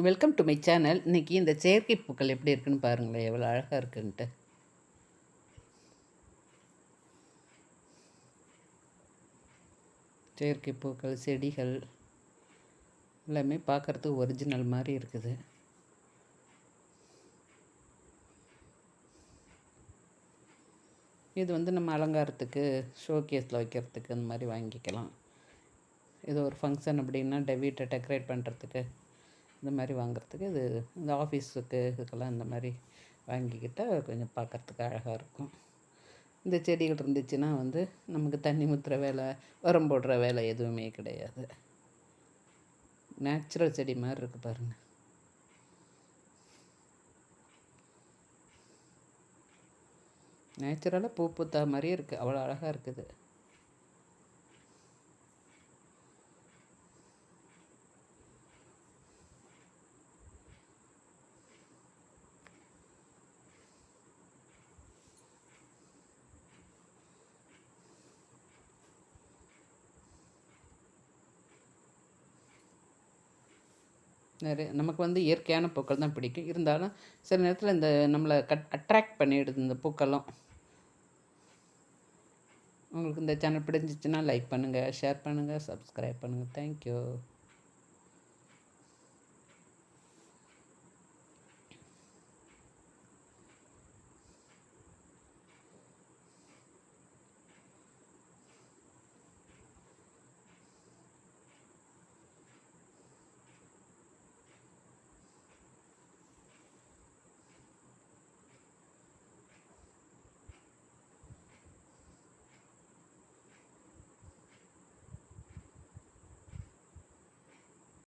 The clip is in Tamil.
Welcome to my channel. இன்றைக்கி இந்த செயற்கை பூக்கள் எப்படி இருக்குன்னு பாருங்களேன், எவ்வளோ அழகாக இருக்குன்ட்டு. செயற்கை பூக்கள், செடிகள் எல்லாமே பார்க்குறதுக்கு ஒரிஜினல் மாதிரி இருக்குது. இது வந்து நம்ம அலங்காரத்துக்கு, ஷோகேஸில் வைக்கிறதுக்கு அந்த மாதிரி வாங்கிக்கலாம். இது ஒரு ஃபங்க்ஷன் அப்படின்னா வீட்டை டெக்கரேட் பண்ணுறதுக்கு இந்த மாதிரி வாங்குறதுக்கு, இது இந்த ஆஃபீஸுக்கு இதுக்கெல்லாம் இந்த மாதிரி வாங்கிக்கிட்டால் கொஞ்சம் பார்க்குறதுக்கு அழகாக இருக்கும். இந்த செடிகள் இருந்துச்சுன்னா வந்து நமக்கு தண்ணி ஊற்றுற வேலை, உரம் போடுற வேலை எதுவுமே கிடையாது. நேச்சுரல் செடி மாதிரி இருக்குது பாருங்கள். நேச்சுரலாக பூ பூத்தா மாதிரியே இருக்குது, அவ்வளோ அழகாக இருக்குது. நிறைய நமக்கு வந்து இயற்கையான பூக்கள் தான் பிடிக்கும். இருந்தாலும் சில நேரத்தில் இந்த நம்மளை அட்ராக்ட் பண்ணிவிடுது இந்த பூக்கள்லாம். உங்களுக்கு இந்த சேனல் பிடிச்சிச்சின்னா லைக் பண்ணுங்கள், ஷேர் பண்ணுங்கள், சப்ஸ்கிரைப் பண்ணுங்கள். தேங்க்யூ.